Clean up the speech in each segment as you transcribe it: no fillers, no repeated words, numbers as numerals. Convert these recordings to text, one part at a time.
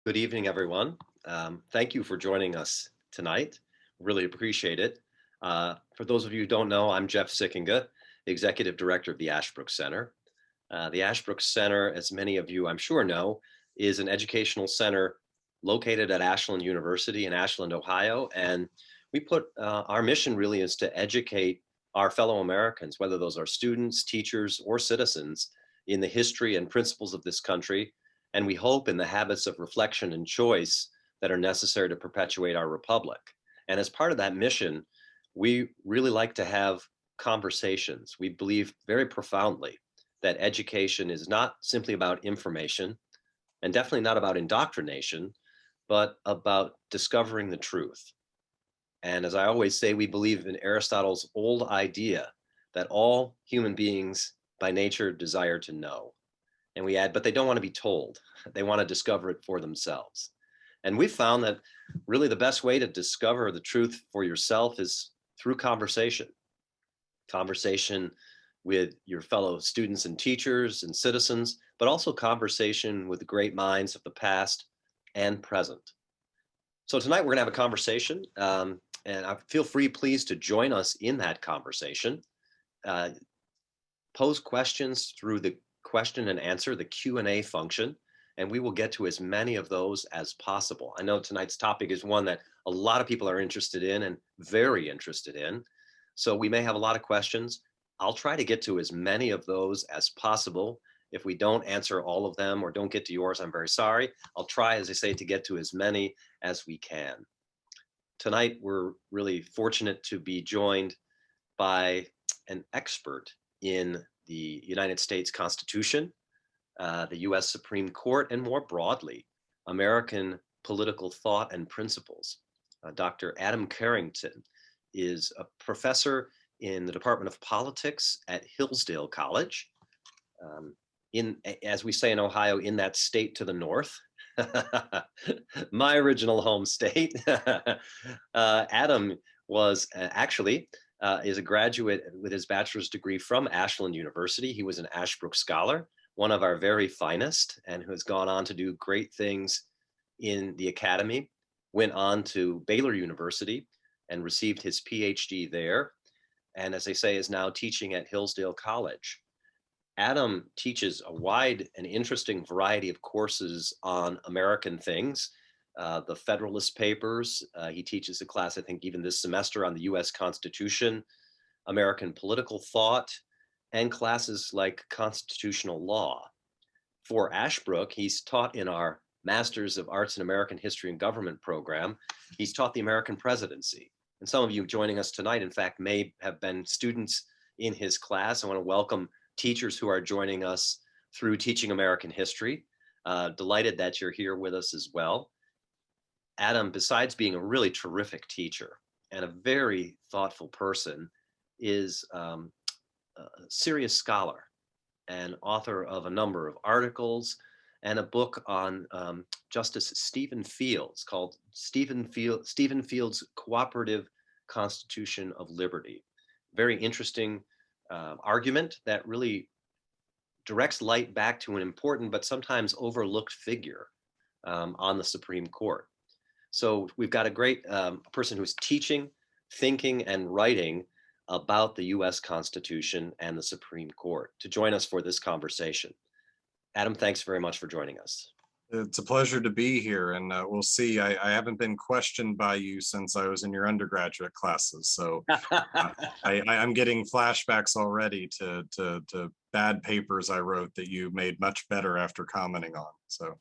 Good evening, everyone. Thank you for joining us tonight. Really appreciate it. For those of you who don't know, I'm Jeff Sickinga, Executive Director of the Ashbrook Center. The Ashbrook Center, as many of you I'm sure know, is an educational center located at Ashland University in Ashland, Ohio. And our mission really is to educate our fellow Americans, whether those are students, teachers, or citizens, in the history and principles of this country, and we hope in the habits of reflection and choice that are necessary to perpetuate our republic. And as part of that mission, we really like to have conversations. We believe very profoundly that education is not simply about information and definitely not about indoctrination, but about discovering the truth. And as I always say, we believe in Aristotle's old idea that all human beings by nature desire to know. And we add, but they don't want to be told. They want to discover it for themselves. And we've found that really the best way to discover the truth for yourself is through conversation. Conversation with your fellow students and teachers and citizens, but also conversation with the great minds of the past and present. So tonight we're going to have a conversation, and feel free, please, to join us in that conversation. Pose questions through the question and answer, the Q&A function, and we will get to as many of those as possible. I know tonight's topic is one that a lot of people are interested in and very interested in. So we may have a lot of questions. I'll try to get to as many of those as possible. If we don't answer all of them or don't get to yours, I'm very sorry. I'll try, as I say, to get to as many as we can. Tonight, we're really fortunate to be joined by an expert in the United States Constitution, the US Supreme Court, and more broadly, American political thought and principles. Dr. Adam Carrington is a professor in the Department of Politics at Hillsdale College, as we say in Ohio, in that state to the north. My original home state. Adam was actually is a graduate with his bachelor's degree from Ashland University. He was an Ashbrook Scholar, one of our very finest, and who has gone on to do great things in the academy, went on to Baylor University and received his PhD there. And as I say, is now teaching at Hillsdale College. Adam teaches a wide and interesting variety of courses on American things. The Federalist Papers, he teaches a class, I think even this semester, on the US Constitution, American political thought, and classes like constitutional law. For Ashbrook, he's taught in our Masters of Arts in American History and Government program. He's taught the American presidency. And some of you joining us tonight, in fact, may have been students in his class. I want to welcome teachers who are joining us through Teaching American History. Delighted that you're here with us as well. Adam, besides being a really terrific teacher and a very thoughtful person, is a serious scholar and author of a number of articles and a book on Justice Stephen Fields called Stephen Fields' Cooperative Constitution of Liberty. Very interesting argument that really directs light back to an important but sometimes overlooked figure on the Supreme Court. So we've got a great person who's teaching, thinking, and writing about the US Constitution and the Supreme Court to join us for this conversation. Adam, thanks very much for joining us. It's a pleasure to be here, and we'll see. I haven't been questioned by you since I was in your undergraduate classes, so I'm getting flashbacks already to bad papers I wrote that you made much better after commenting on. So,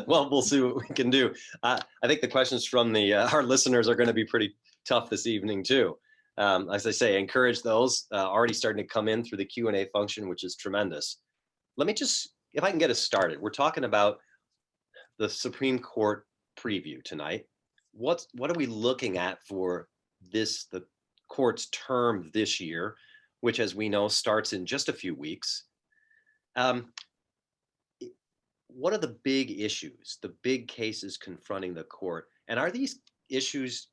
well, we'll see what we can do. I think the questions from our listeners are going to be pretty tough this evening too. As I say, I encourage those already starting to come in through the Q&A function, which is tremendous. Let me just, if I can get us started, we're talking about the Supreme Court preview tonight. What are we looking at for the court's term this year, which, as we know, starts in just a few weeks? What are the big issues, the big cases confronting the court? And are these issues,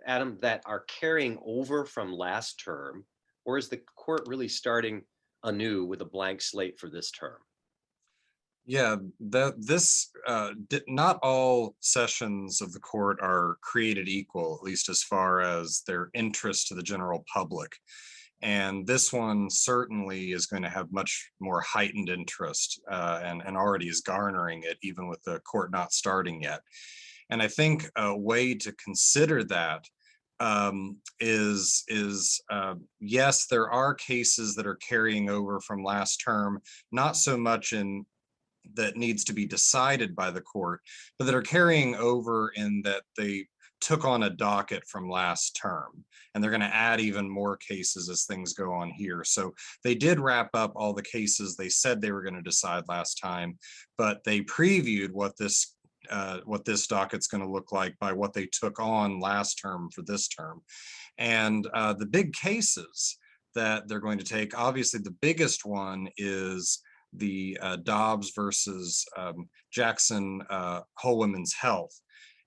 Adam, that are carrying over from last term, or is the court really starting anew with a blank slate for this term? Yeah, not all sessions of the court are created equal, at least as far as their interest to the general public. And this one certainly is going to have much more heightened interest, and already is garnering it, even with the court not starting yet. And I think a way to consider that is yes, there are cases that are carrying over from last term, not so much in that needs to be decided by the court, but that are carrying over in that they took on a docket from last term. And they're going to add even more cases as things go on here. So they did wrap up all the cases they said they were going to decide last time, but they previewed what this docket's going to look like by what they took on last term for this term. And the big cases that they're going to take, obviously the biggest one is the Dobbs versus Jackson Whole Women's Health.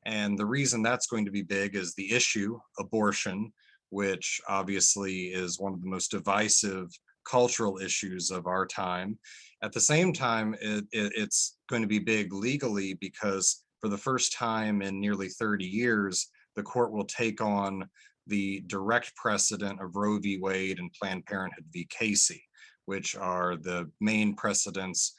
And the reason that's going to be big is the issue, abortion, which obviously is one of the most divisive cultural issues of our time. At the same time, it's going to be big legally because for the first time in nearly 30 years, the court will take on the direct precedent of Roe v. Wade and Planned Parenthood v. Casey, which are the main precedents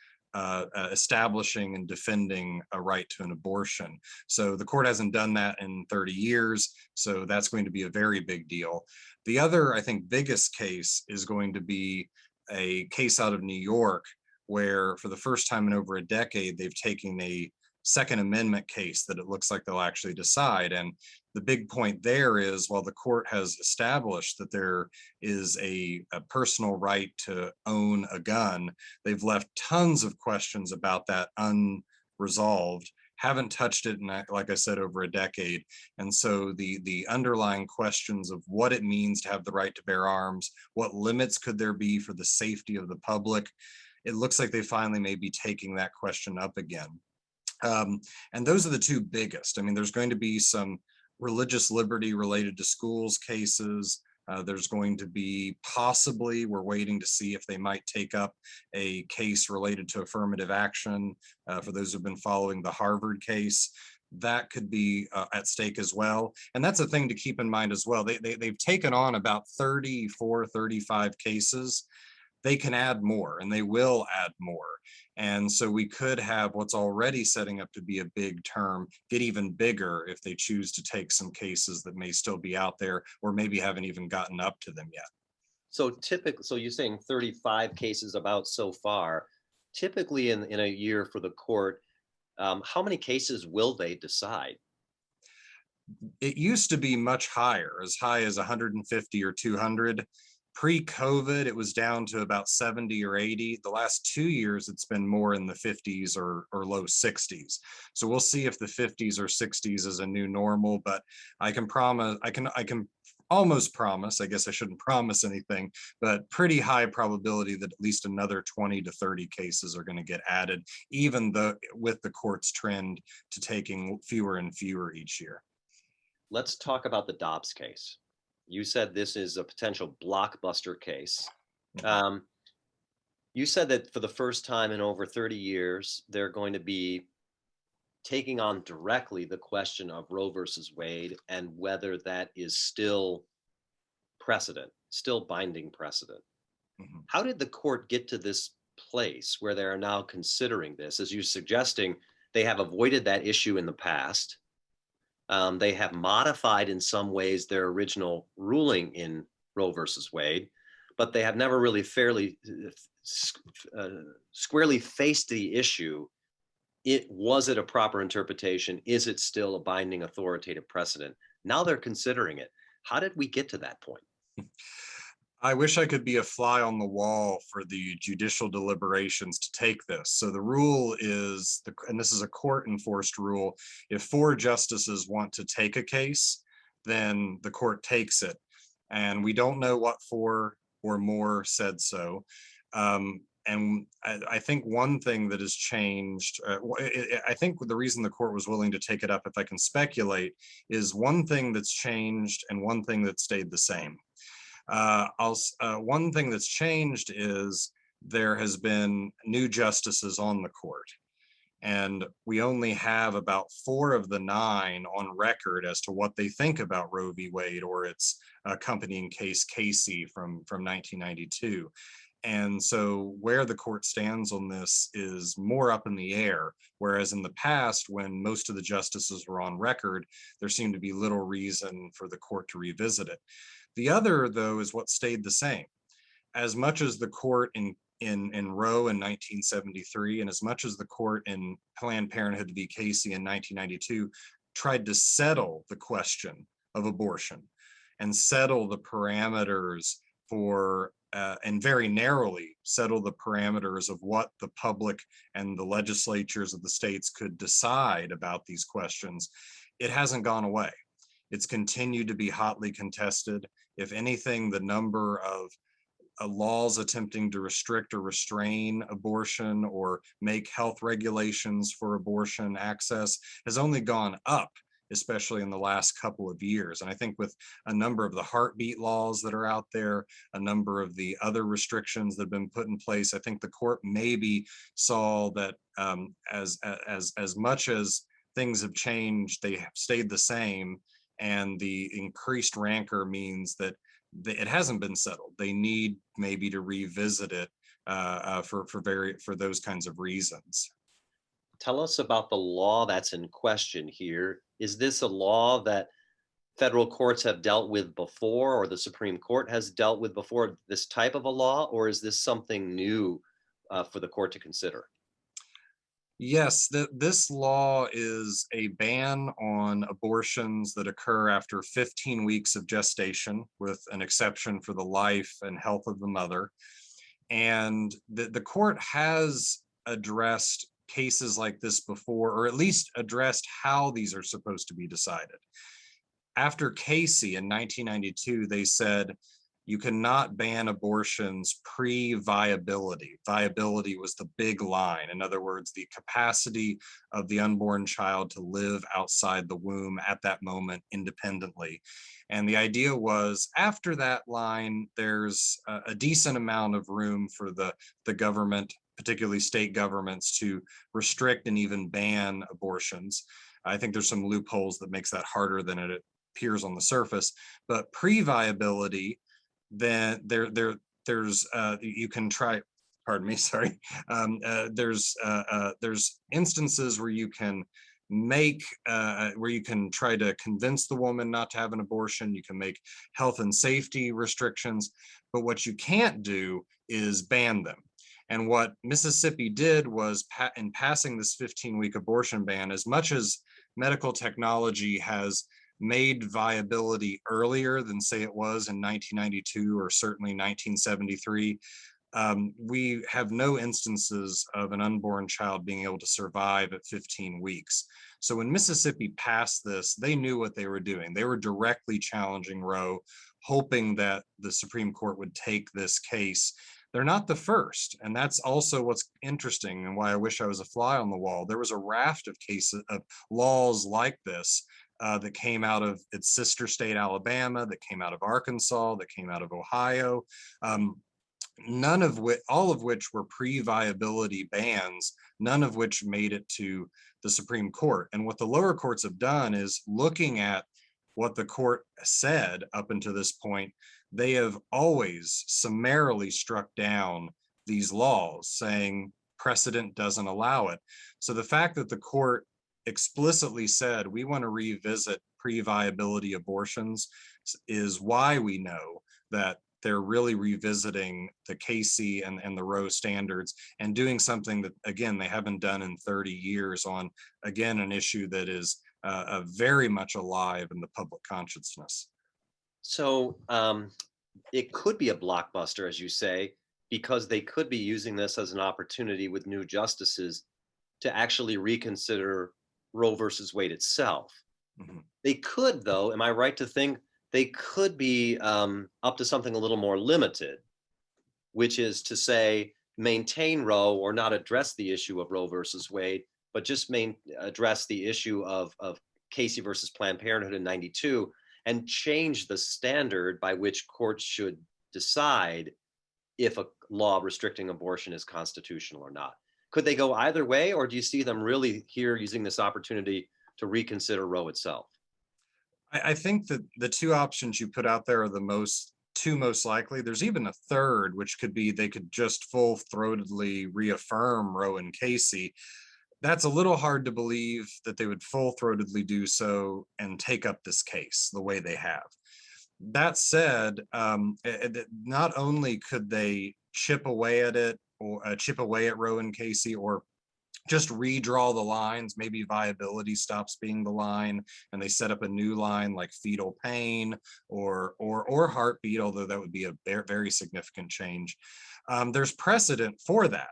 establishing and defending a right to an abortion. So the court hasn't done that in 30 years, so that's going to be a very big deal. The other, I think, biggest case is going to be a case out of New York, where for the first time in over a decade, they've taken a Second Amendment case that it looks like they'll actually decide. And the big point there is, while the court has established that there is a personal right to own a gun, they've left tons of questions about that unresolved, haven't touched it in, like I said, over a decade. And so the underlying questions of what it means to have the right to bear arms, what limits could there be for the safety of the public, it looks like they finally may be taking that question up again. And those are the two biggest. I mean, there's going to be some religious liberty related to schools cases. There's going to be possibly, we're waiting to see if they might take up a case related to affirmative action. For those who've been following the Harvard case, that could be at stake as well. And that's a thing to keep in mind as well. They've taken on about 34, 35 cases. They can add more, and they will add more. And so we could have what's already setting up to be a big term get even bigger if they choose to take some cases that may still be out there or maybe haven't even gotten up to them yet. So typically, so you're saying 35 cases about so far. Typically in a year for the court, how many cases will they decide? It used to be much higher, as high as 150 or 200. Pre-COVID, it was down to about 70 or 80. The last 2 years, it's been more in the 50s or low 60s. So we'll see if the 50s or 60s is a new normal, but I can almost promise, I guess I shouldn't promise anything, but pretty high probability that at least another 20 to 30 cases are going to get added, even though with the court's trend to taking fewer and fewer each year. Let's talk about the Dobbs case. You said this is a potential blockbuster case. You said that for the first time in over 30 years, they're going to be taking on directly the question of Roe versus Wade and whether that is still precedent, still binding precedent. Mhm. How did the court get to this place where they are now considering this? As you're suggesting, they have avoided that issue in the past. They have modified in some ways their original ruling in Roe versus Wade, but they have never really fairly squarely faced the issue. Was it a proper interpretation? Is it still a binding authoritative precedent? Now they're considering it. How did we get to that point? I wish I could be a fly on the wall for the judicial deliberations to take this. So the rule is, and this is a court enforced rule, if 4 justices want to take a case, then the court takes it. And we don't know what 4 or more said so. And I think one thing that has changed, I think the reason the court was willing to take it up, if I can speculate, is one thing that's changed and one thing that stayed the same. One thing that's changed is there has been new justices on the court. And we only have about 4 of the 9 on record as to what they think about Roe v. Wade or its accompanying case Casey from 1992. And so where the court stands on this is more up in the air, whereas in the past, when most of the justices were on record, there seemed to be little reason for the court to revisit it. The other, though, is what stayed the same. As much as the court in Roe in 1973, and as much as the court in Planned Parenthood v. Casey in 1992 tried to settle the question of abortion and settle the parameters for, and very narrowly settle the parameters of what the public and the legislatures of the states could decide about these questions, it hasn't gone away. It's continued to be hotly contested. If anything, the number of laws attempting to restrict or restrain abortion or make health regulations for abortion access has only gone up, especially in the last couple of years. And I think with a number of the heartbeat laws that are out there, a number of the other restrictions that have been put in place, I think the court maybe saw that as much as things have changed, they have stayed the same. And the increased rancor means that it hasn't been settled. They need maybe to revisit it for those kinds of reasons. Tell us about the law that's in question here. Is this a law that federal courts have dealt with before, or the Supreme Court has dealt with before, this type of a law, or is this something new for the court to consider? Yes, this law is a ban on abortions that occur after 15 weeks of gestation, with an exception for the life and health of the mother. And the court has addressed cases like this before, or at least addressed how these are supposed to be decided. After Casey in 1992, they said, you cannot ban abortions pre-viability. Viability was the big line. In other words, the capacity of the unborn child to live outside the womb at that moment independently. And the idea was, after that line, there's a decent amount of room for the government, particularly state governments, to restrict and even ban abortions. I think there's some loopholes that makes that harder than it appears on the surface. But pre-viability, then there's you can try, pardon me, sorry, there's instances where you can make where you can try to convince the woman not to have an abortion. You can make health and safety restrictions, but what you can't do is ban them. And what Mississippi did was, in passing this 15-week abortion ban, as much as medical technology has made viability earlier than, say, it was in 1992 or certainly 1973, we have no instances of an unborn child being able to survive at 15 weeks. So when Mississippi passed this, they knew what they were doing. They were directly challenging Roe, hoping that the Supreme Court would take this case. They're not the first, and that's also what's interesting and why I wish I was a fly on the wall. There was a raft of cases of laws like this that came out of its sister state, Alabama, that came out of Arkansas, that came out of Ohio, none of which, all of which were pre-viability bans, none of which made it to the Supreme Court. And what the lower courts have done is, looking at what the court said up until this point, they have always summarily struck down these laws, saying precedent doesn't allow it. So the fact that the court explicitly said, we want to revisit pre-viability abortions, is why we know that they're really revisiting the Casey and the Roe standards and doing something that, again, they haven't done in 30 years on, again, an issue that is very much alive in the public consciousness. So it could be a blockbuster, as you say, because they could be using this as an opportunity with new justices to actually reconsider Roe versus Wade itself. Mm-hmm. They could, though, am I right to think they could be up to something a little more limited, which is to say, maintain Roe or not address the issue of Roe versus Wade, but just address the issue of Casey versus Planned Parenthood in 92 and change the standard by which courts should decide if a law restricting abortion is constitutional or not. Could they go either way, or do you see them really here using this opportunity to reconsider Roe itself? I think that the two options you put out there are the two most likely. There's even a third, which could be they could just full-throatedly reaffirm Roe and Casey. That's a little hard to believe that they would full-throatedly do so and take up this case the way they have. That said, not only could they chip away at it, or chip away at Roe and Casey, or just redraw the lines. Maybe viability stops being the line, and they set up a new line like fetal pain or heartbeat, although that would be a very significant change. There's precedent for that.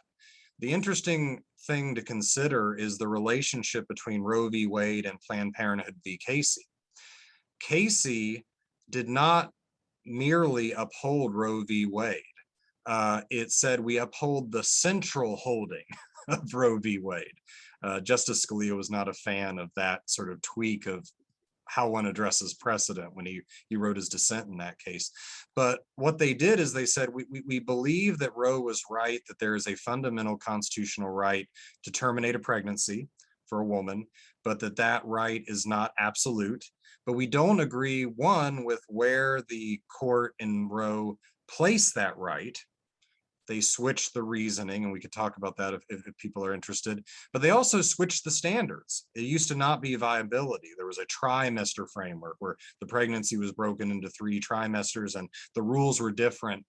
The interesting thing to consider is the relationship between Roe v. Wade and Planned Parenthood v. Casey. Casey did not merely uphold Roe v. Wade. It said we uphold the central holding of Roe v. Wade. Justice Scalia was not a fan of that sort of tweak of how one addresses precedent when he wrote his dissent in that case. But what they did is they said, we believe that Roe was right, that there is a fundamental constitutional right to terminate a pregnancy for a woman, but that right is not absolute. But we don't agree, one, with where the court in Roe placed that right. They switched the reasoning, and we could talk about that if people are interested, but they also switched the standards. It used to not be viability. There was a trimester framework where the pregnancy was broken into 3 trimesters, and the rules were different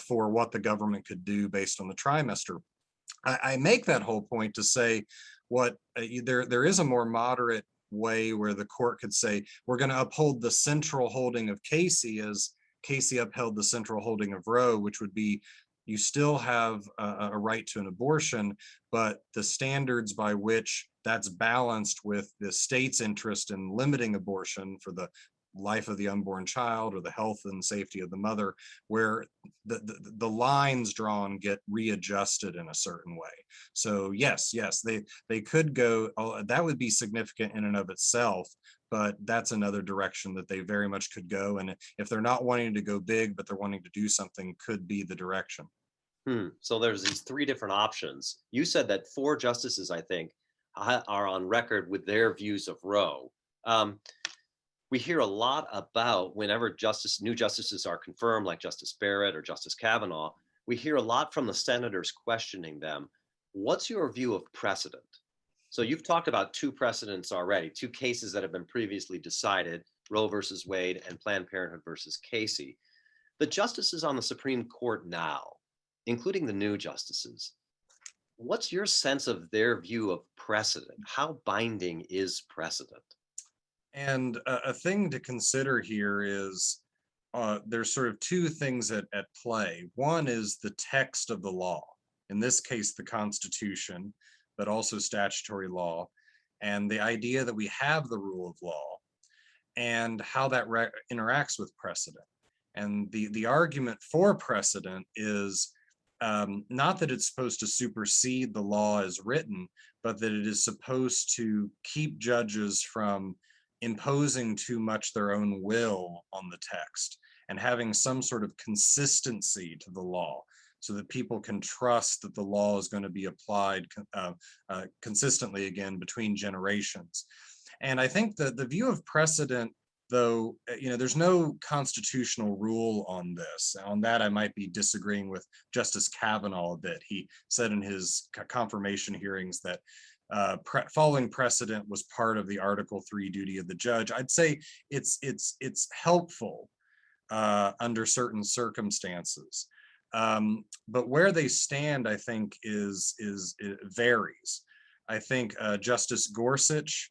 for what the government could do based on the trimester. I make that whole point to say there is a more moderate way where the court could say, we're going to uphold the central holding of Casey as Casey upheld the central holding of Roe, which would be you still have a right to an abortion, but the standards by which that's balanced with the state's interest in limiting abortion for the life of the unborn child or the health and safety of the mother, where the lines drawn get readjusted in a certain way. So yes, they could go, that would be significant in and of itself, but that's another direction that they very much could go. And if they're not wanting to go big, but they're wanting to do something, could be the direction. So there's these 3 different options. You said that 4 justices, I think, are on record with their views of Roe. We hear a lot about whenever new justices are confirmed, like Justice Barrett or Justice Kavanaugh, we hear a lot from the senators questioning them. What's your view of precedent? So you've talked about 2 precedents already, 2 cases that have been previously decided, Roe versus Wade and Planned Parenthood versus Casey. The justices on the Supreme Court now, including the new justices, what's your sense of their view of precedent? How binding is precedent? And a thing to consider here is there's sort of 2 things at play. One is the text of the law, in this case, the Constitution, but also statutory law, and the idea that we have the rule of law and how that interacts with precedent. And the argument for precedent is not that it's supposed to supersede the law as written, but that it is supposed to keep judges from imposing too much their own will on the text and having some sort of consistency to the law so that people can trust that the law is going to be applied consistently again between generations. And I think that the view of precedent, though, there's no constitutional rule on this. On that, I might be disagreeing with Justice Kavanaugh a bit. He said in his confirmation hearings that following precedent was part of the Article 3 duty of the judge. I'd say it's helpful under certain circumstances. But where they stand, I think, it varies. I think Justice Gorsuch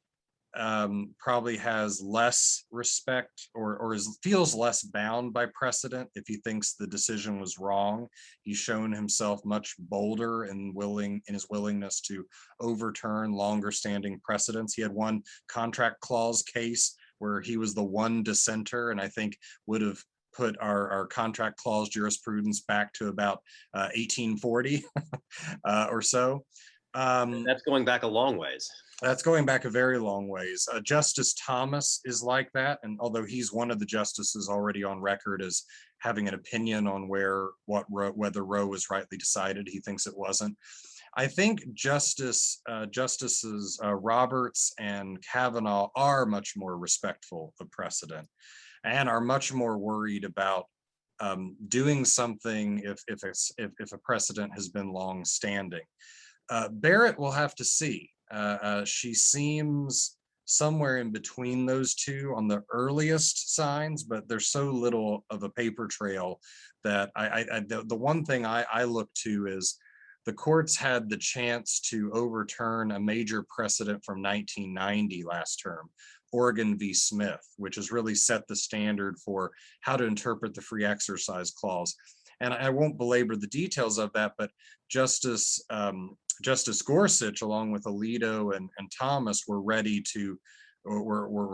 probably has less respect or feels less bound by precedent if he thinks the decision was wrong. He's shown himself much bolder and in his willingness to overturn longer standing precedents. He had one contract clause case where he was the one dissenter, and I think would have put our contract clause jurisprudence back to about 1840 or so. That's going back a long ways. That's going back a very long ways. Justice Thomas is like that, and although he's one of the justices already on record as having an opinion on whether Roe was rightly decided, he thinks it wasn't. I think Justices Roberts and Kavanaugh are much more respectful of precedent and are much more worried about doing something if a precedent has been long standing. Barrett will have to see. She seems somewhere in between those two on the earliest signs, but there's so little of a paper trail that the one thing I look to is the courts had the chance to overturn a major precedent from 1990 last term, Oregon v. Smith, which has really set the standard for how to interpret the free exercise clause. And I won't belabor the details of that, but Justice Gorsuch, along with Alito and Thomas, were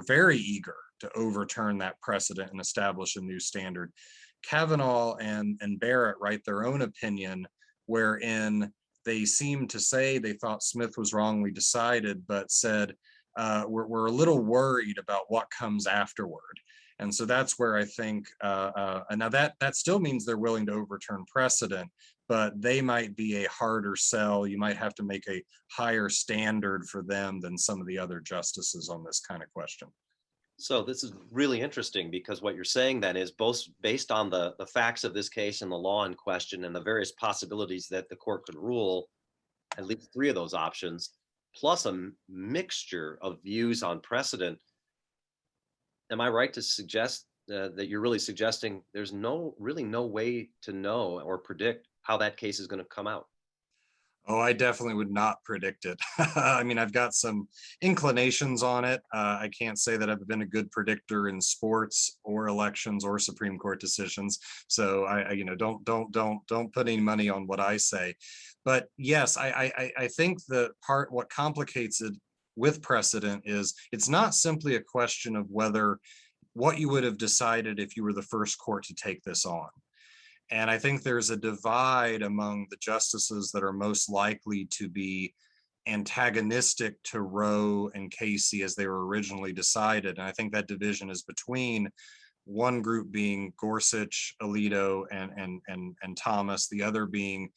very eager to overturn that precedent and establish a new standard. Kavanaugh and Barrett write their own opinion, wherein they seem to say they thought Smith was wrongly decided, but said we're a little worried about what comes afterward. And so that's where I think, and now that still means they're willing to overturn precedent, but they might be a harder sell. You might have to make a higher standard for them than some of the other justices on this kind of question. So this is really interesting, because what you're saying then is both based on the facts of this case and the law in question and the various possibilities that the court could rule, at least three of those options, plus a mixture of views on precedent. Am I right to suggest that you're really suggesting there's really no way to know or predict how that case is going to come out? Oh, I definitely would not predict it. I mean, I've got some inclinations on it. I can't say that I've been a good predictor in sports or elections or Supreme Court decisions. So don't put any money on what I say. But yes, I think what complicates it with precedent is it's not simply a question of what you would have decided if you were the first court to take this on. And I think there's a divide among the justices that are most likely to be antagonistic to Roe and Casey as they were originally decided. And I think that division is between one group being Gorsuch, Alito, and Thomas, the other being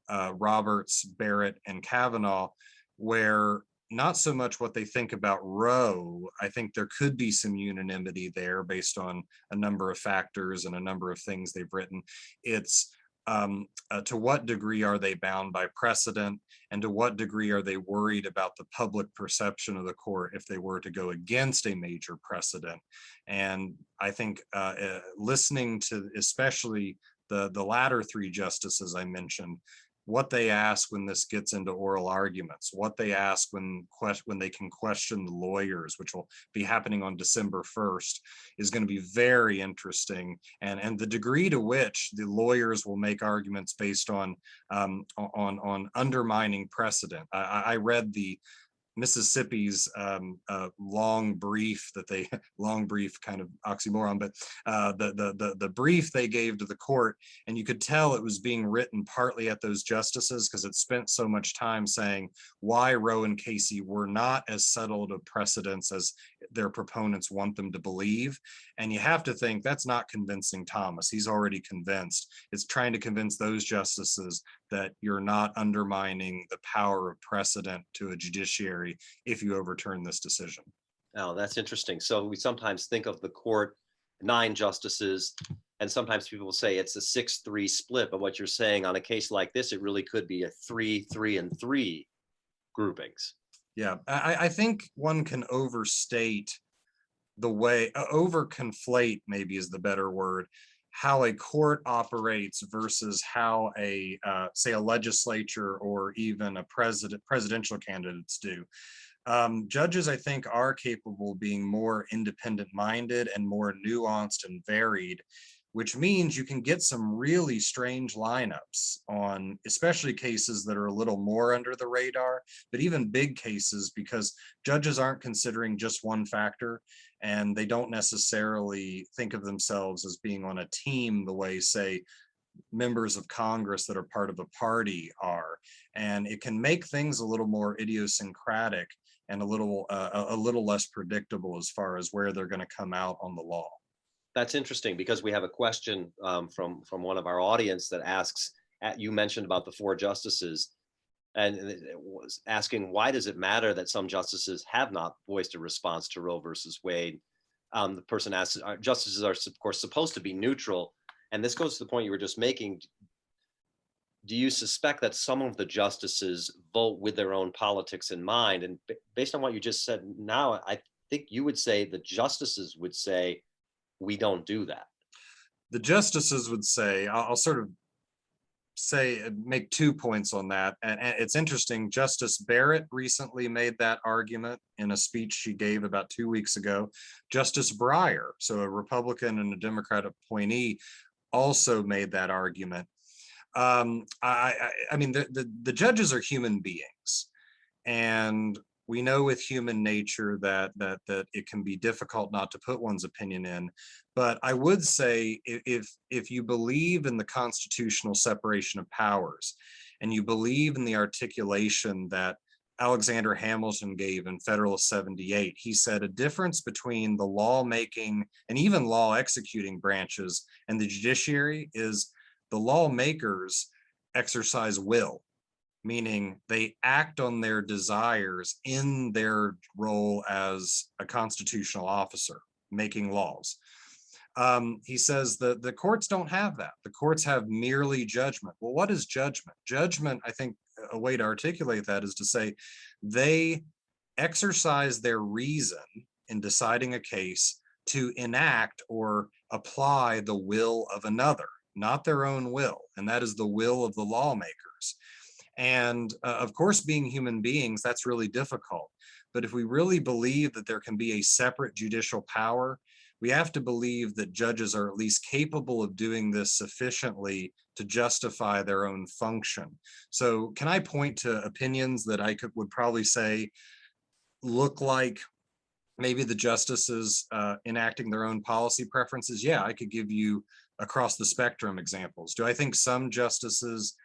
Roberts, Barrett, and Kavanaugh, where not so much what they think about Roe. I think there could be some unanimity there based on a number of factors and a number of things they've written. It's to what degree are they bound by precedent, and to what degree are they worried about the public perception of the court if they were to go against a major precedent. And I think listening to especially the latter three justices I mentioned, what they ask when this gets into oral arguments, what they ask when they can question the lawyers, which will be happening on December 1st, is going to be very interesting. And the degree to which the lawyers will make arguments based on undermining precedent. I read the Mississippi's long brief kind of oxymoron, but the brief they gave to the court, and you could tell it was being written partly at those justices because it spent so much time saying why Roe and Casey were not as settled of precedents as their proponents want them to believe. And you have to think that's not convincing Thomas. He's already convinced. It's trying to convince those justices that you're not undermining the power of precedent to a judiciary if you overturn this decision. Oh, that's interesting. So we sometimes think of the court, 9 justices, and sometimes people will say it's a 6-3 split. But what you're saying on a case like this, it really could be a 3-3 groupings. Yeah, I think one can overstate overconflate maybe is the better word, how a court operates versus how say a legislature or even a presidential candidates do. Judges, I think, are capable of being more independent-minded and more nuanced and varied, which means you can get some really strange lineups on especially cases that are a little more under the radar, but even big cases, because judges aren't considering just one factor, and they don't necessarily think of themselves as being on a team the way, say, members of Congress that are part of a party are, and it can make things a little more idiosyncratic and a little less predictable as far as where they're going to come out on the law. That's interesting, because we have a question from one of our audience that asks, you mentioned about the 4 justices, and it was asking, why does it matter that some justices have not voiced a response to Roe versus Wade? The person asks, justices are of course supposed to be neutral, and this goes to the point you were just making. Do you suspect that some of the justices vote with their own politics in mind? And based on what you just said now, I think you would say the justices would say, we don't do that. The justices would say, I'll sort of make 2 points on that. And it's interesting, Justice Barrett recently made that argument in a speech she gave about 2 weeks ago. Justice Breyer, so a Republican and a Democrat appointee, also made that argument. I mean, the judges are human beings, and we know with human nature that it can be difficult not to put one's opinion in. But I would say, if you believe in the constitutional separation of powers, and you believe in the articulation that Alexander Hamilton gave in Federalist 78, he said a difference between the lawmaking and even law executing branches and the judiciary is the lawmakers exercise will, meaning they act on their desires in their role as a constitutional officer making laws. He says that the courts don't have that. The courts have merely judgment. Well, what is judgment? Judgment, I think a way to articulate that is to say they exercise their reason in deciding a case to enact or apply the will of another, not their own will, and that is the will of the lawmakers. And of course, being human beings, that's really difficult. But if we really believe that there can be a separate judicial power, we have to believe that judges are at least capable of doing this sufficiently to justify their own function. So can I point to opinions that I would probably say look like maybe the justices enacting their own policy preferences? Yeah, I could give you across the spectrum examples. Do I think some justices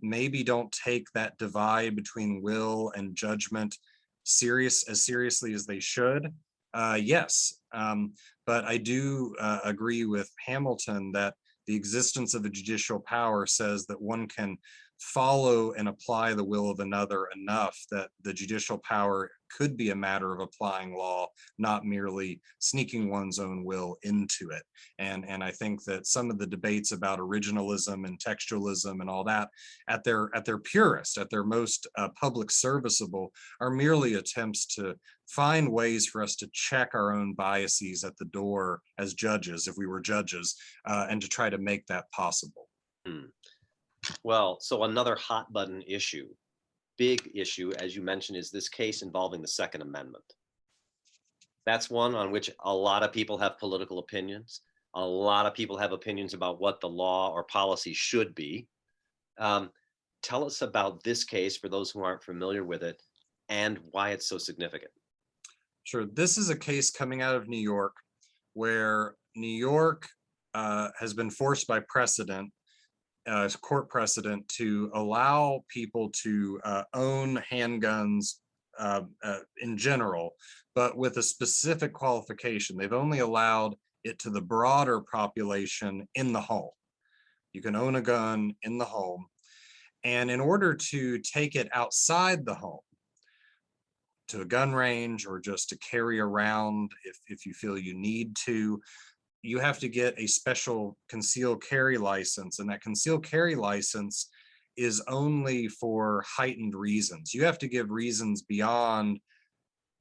maybe don't take that divide between will and judgment as seriously as they should? Yes, but I do agree with Hamilton that the existence of a judicial power says that one can follow and apply the will of another enough that the judicial power could be a matter of applying law, not merely sneaking one's own will into it. And I think that some of the debates about originalism and textualism and all that, at their purest, at their most public serviceable, are merely attempts to find ways for us to check our own biases at the door as judges, if we were judges, and to try to make that possible. Well, so another hot button issue, big issue, as you mentioned, is this case involving the Second Amendment. That's one on which a lot of people have political opinions. A lot of people have opinions about what the law or policy should be. Tell us about this case for those who aren't familiar with it and why it's so significant. Sure. This is a case coming out of New York where New York has been forced by precedent, court precedent, to allow people to own handguns in general, but with a specific qualification. They've only allowed it to the broader population in the home. You can own a gun in the home. And in order to take it outside the home, to a gun range, or just to carry around if you feel you need to, you have to get a special concealed carry license. And that concealed carry license is only for heightened reasons. You have to give reasons beyond,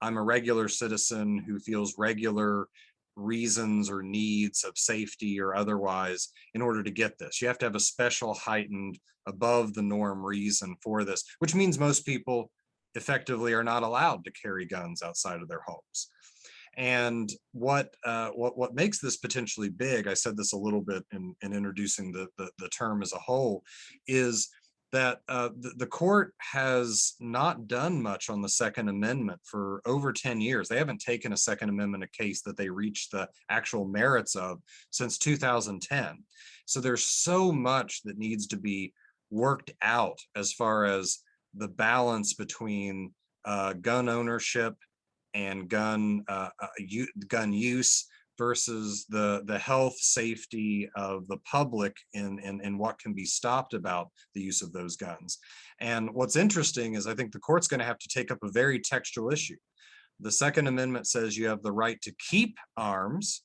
I'm a regular citizen who feels regular reasons or needs of safety or otherwise in order to get this. You have to have a special heightened above the norm reason for this, which means most people effectively are not allowed to carry guns outside of their homes. And what makes this potentially big, I said this a little bit in introducing the term as a whole, is that the court has not done much on the Second Amendment for over 10 years. They haven't taken a Second Amendment case that they reached the actual merits of since 2010. So there's so much that needs to be worked out as far as the balance between gun ownership and gun use versus the health safety of the public in what can be stopped about the use of those guns. And what's interesting is I think the court's going to have to take up a very textual issue. The Second Amendment says you have the right to keep arms,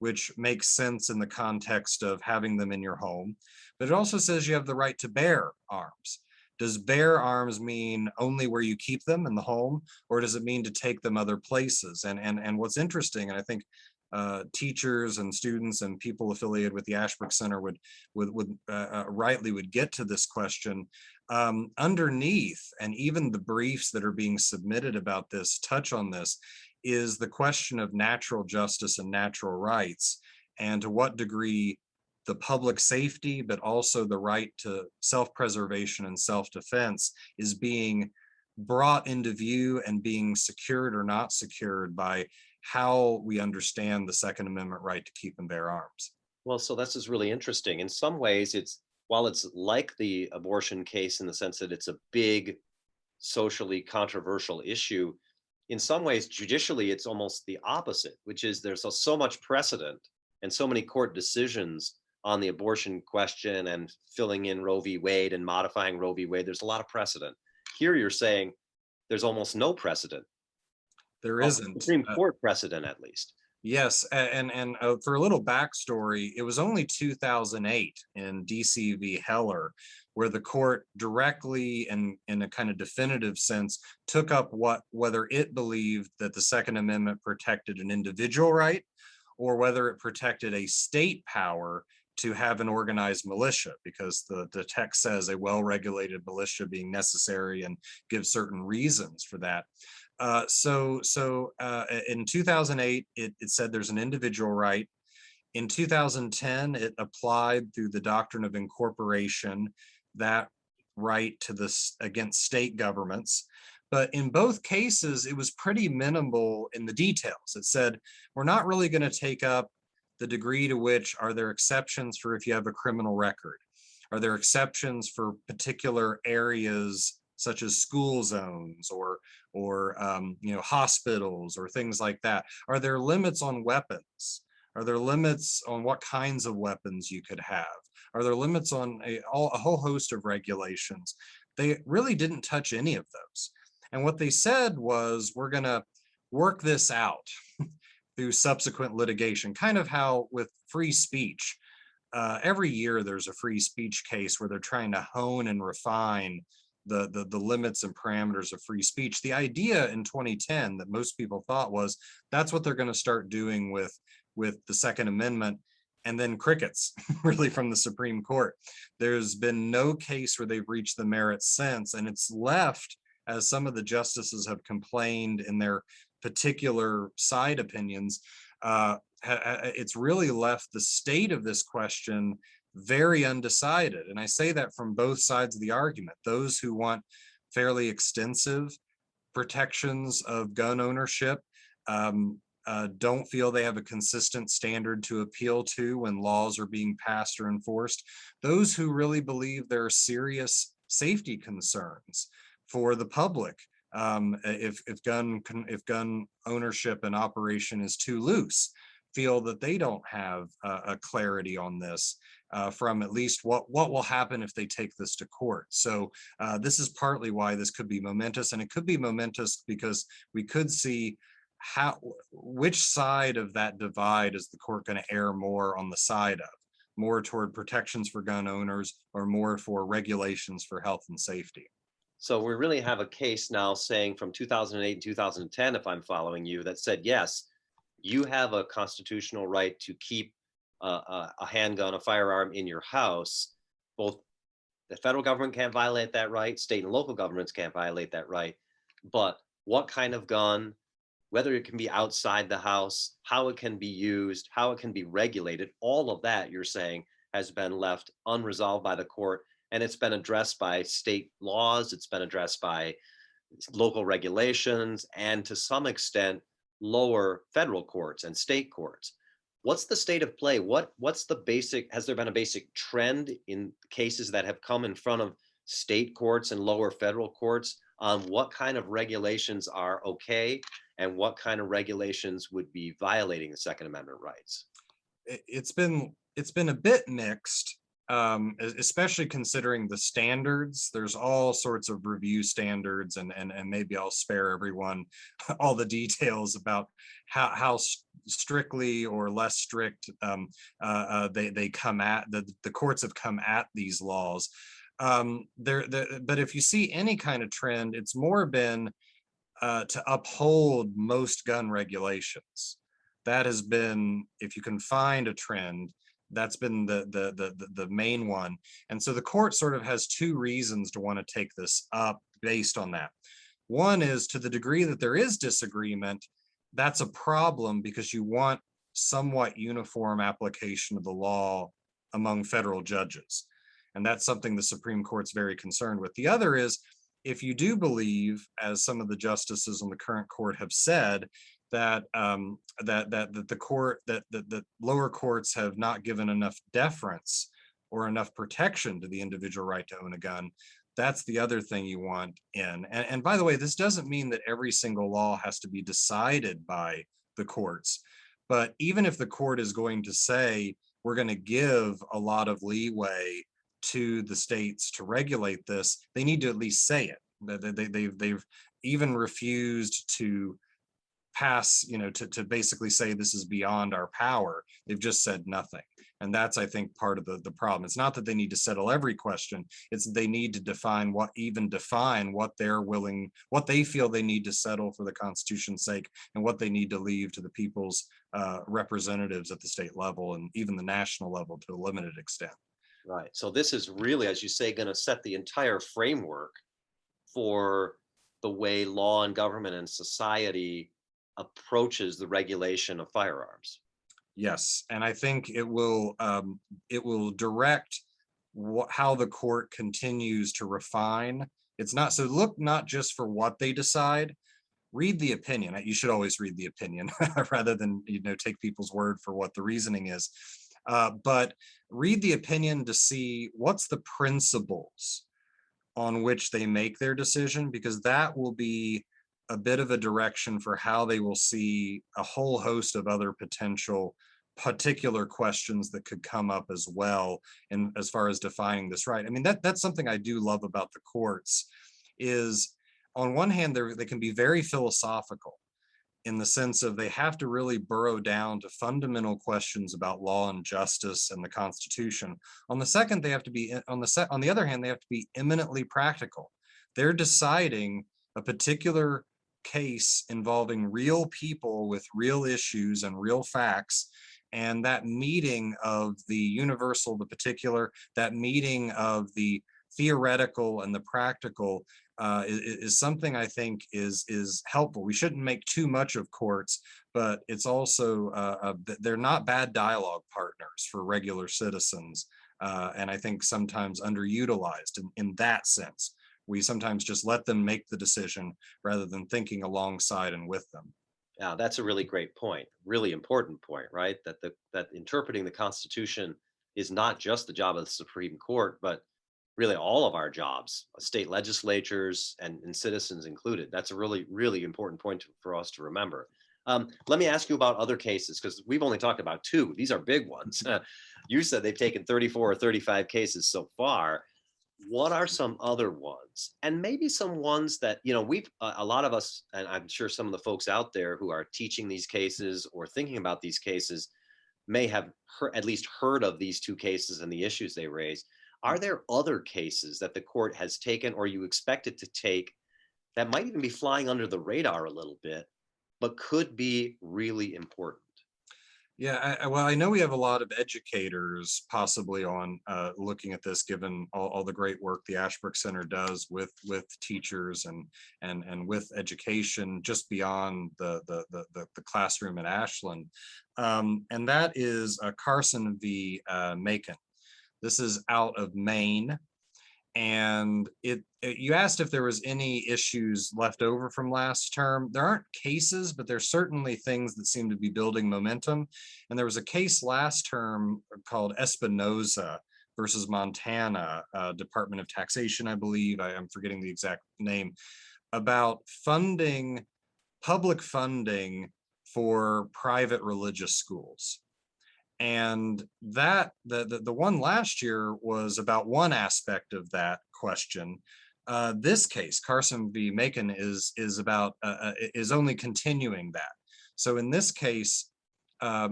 which makes sense in the context of having them in your home, but it also says you have the right to bear arms. Does bear arms mean only where you keep them in the home, or does it mean to take them other places? And what's interesting, and I think teachers and students and people affiliated with the Ashbrook Center would rightly would get to this question. Underneath, and even the briefs that are being submitted about this touch on this, is the question of natural justice and natural rights, and to what degree the public safety, but also the right to self-preservation and self-defense is being brought into view and being secured or not secured by how we understand the Second Amendment right to keep and bear arms. Well, so this is really interesting. In some ways, while it's like the abortion case in the sense that it's a big socially controversial issue, in some ways, judicially, it's almost the opposite, which is there's so much precedent and so many court decisions on the abortion question and filling in Roe v. Wade and modifying Roe v. Wade. There's a lot of precedent. Here you're saying there's almost no precedent. There isn't. Supreme Court precedent, at least. Yes, and for a little backstory, it was only 2008 in DC v. Heller where the court directly and in a kind of definitive sense took up whether it believed that the Second Amendment protected an individual right or whether it protected a state power to have an organized militia, because the text says a well-regulated militia being necessary and gives certain reasons for that. So in 2008, it said there's an individual right. In 2010, it applied through the doctrine of incorporation that right to this against state governments. But in both cases, it was pretty minimal in the details. It said, we're not really going to take up the degree to which are there exceptions for if you have a criminal record? Are there exceptions for particular areas such as school zones or hospitals or things like that? Are there limits on weapons? Are there limits on what kinds of weapons you could have? Are there limits on a whole host of regulations? They really didn't touch any of those. And what they said was, we're going to work this out through subsequent litigation, kind of how with free speech. Every year there's a free speech case where they're trying to hone and refine the limits and parameters of free speech. The idea in 2010 that most people thought was that's what they're going to start doing with the Second Amendment, and then crickets really from the Supreme Court. There's been no case where they've reached the merits since, and it's left, as some of the justices have complained in their particular side opinions, it's really left the state of this question very undecided. And I say that from both sides of the argument. Those who want fairly extensive protections of gun ownership don't feel they have a consistent standard to appeal to when laws are being passed or enforced. Those who really believe there are serious safety concerns for the public if gun ownership and operation is too loose, feel that they don't have a clarity on this from at least what will happen if they take this to court. So this is partly why this could be momentous, and it could be momentous because we could see which side of that divide is the court going to err more on the side of, more toward protections for gun owners or more for regulations for health and safety. So we really have a case now saying from 2008 and 2010, if I'm following you, that said, yes, you have a constitutional right to keep a handgun, a firearm in your house. Both the federal government can't violate that right, state and local governments can't violate that right. But what kind of gun, whether it can be outside the house, how it can be used, how it can be regulated, all of that, you're saying, has been left unresolved by the court. and it's been addressed by state laws, it's been addressed by local regulations, and to some extent, lower federal courts and state courts. What's the state of play? What's the basic, has there been a basic trend in cases that have come in front of state courts and lower federal courts on what kind of regulations are okay and what kind of regulations would be violating the Second Amendment rights? It's been a bit mixed, especially considering the standards. There's all sorts of review standards, and maybe I'll spare everyone all the details about how strictly or less strict they come at the courts have come at these laws. But if you see any kind of trend, it's more been to uphold most gun regulations. That has been, if you can find a trend, that's been the main one. And so the court sort of has two reasons to want to take this up based on that. One is, to the degree that there is disagreement, that's a problem because you want somewhat uniform application of the law among federal judges. And that's something the Supreme Court's very concerned with. The other is, if you do believe, as some of the justices on the current court have said, that the lower courts have not given enough deference or enough protection to the individual right to own a gun, that's the other thing you want in. And by the way, this doesn't mean that every single law has to be decided by the courts. But even if the court is going to say, we're going to give a lot of leeway to the states to regulate this, they need to at least say it. They've even refused to pass, to basically say this is beyond our power. They've just said nothing. And that's, I think, part of the problem. It's not that they need to settle every question. It's they need to define what they're willing, what they feel they need to settle for the Constitution's sake, and what they need to leave to the people's representatives at the state level and even the national level to a limited extent. Right. So this is really, as you say, going to set the entire framework for the way law and government and society approaches the regulation of firearms. Yes, and I think it will direct how the court continues to refine. It's not, so look not just for what they decide, read the opinion. You should always read the opinion rather than take people's word for what the reasoning is. But read the opinion to see what's the principles on which they make their decision, because that will be a bit of a direction for how they will see a whole host of other potential particular questions that could come up as well, in as far as defining this right. I mean, that's something I do love about the courts, is on one hand, they can be very philosophical in the sense of they have to really burrow down to fundamental questions about law and justice and the Constitution. On the second, they have to be, on the other hand, they have to be eminently practical. They're deciding a particular case involving real people with real issues and real facts, and that meeting of the universal, the particular, that meeting of the theoretical and the practical is something I think is helpful. We shouldn't make too much of courts, but it's also they're not bad dialogue partners for regular citizens, and I think sometimes underutilized in that sense. We sometimes just let them make the decision rather than thinking alongside and with them. Yeah, that's a really great point, really important point, right? That interpreting the Constitution is not just the job of the Supreme Court, but really all of our jobs, state legislatures and citizens included. That's a really, really important point for us to remember. Let me ask you about other cases, because we've only talked about two. These are big ones. You said they've taken 34 or 35 cases so far. What are some other ones, and maybe some ones that we've a lot of us, and I'm sure some of the folks out there who are teaching these cases or thinking about these cases may have at least heard of these two cases and the issues they raise. Are there other cases that the court has taken or you expect it to take that might even be flying under the radar a little bit, but could be really important? Yeah, well, I know we have a lot of educators possibly on looking at this, given all the great work the Ashbrook Center does with teachers and with education just beyond the classroom at Ashland, and that is Carson v. Macon. This is out of Maine, And you asked if there was any issues left over from last term. There aren't cases, but there's certainly things that seem to be building momentum. And there was a case last term called Espinoza versus Montana, Department of Taxation, I believe. I'm forgetting the exact name, about funding, public funding for private religious schools. And that the one last year was about one aspect of that question. This case, Carson v. Macon, is about is only continuing that. So in this case,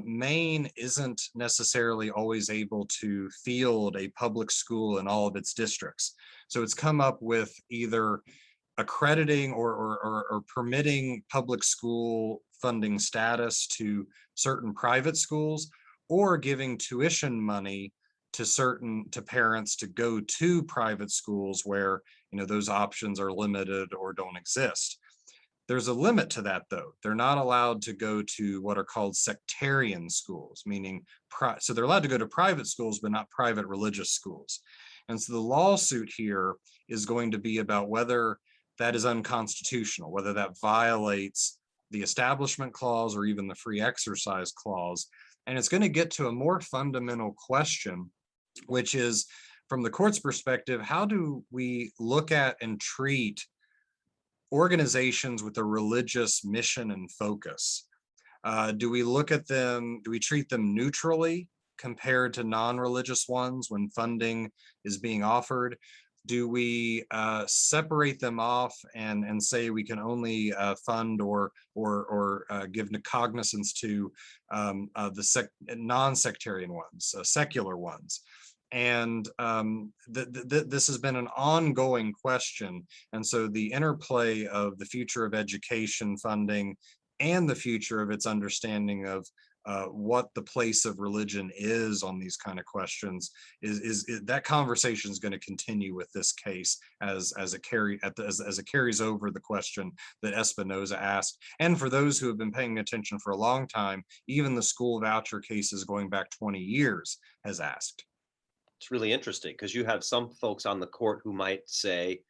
Maine isn't necessarily always able to field a public school in all of its districts. So it's come up with either accrediting or permitting public school funding status to certain private schools, or giving tuition money to parents to go to private schools where, you know, those options are limited or don't exist. There's a limit to that, though. They're not allowed to go to what are called sectarian schools, meaning so they're allowed to go to private schools, but not private religious schools. And so the lawsuit here is going to be about whether that is unconstitutional, whether that violates the Establishment Clause or even the Free Exercise Clause. And it's going to get to a more fundamental question, which is, from the court's perspective, how do we look at and treat organizations with a religious mission and focus? Do we look at them, do we treat them neutrally compared to non-religious ones when funding is being offered? Do we separate them off and say we can only fund or give cognizance to the non-sectarian ones, secular ones? And this has been an ongoing question. And so the interplay of the future of education funding and the future of its understanding of what the place of religion is on these kind of questions is that conversation is going to continue with this case as it carries over the question that Espinoza asked. And for those who have been paying attention for a long time, even the school voucher cases going back 20 years has asked. It's really interesting because you have some folks on the court who might say,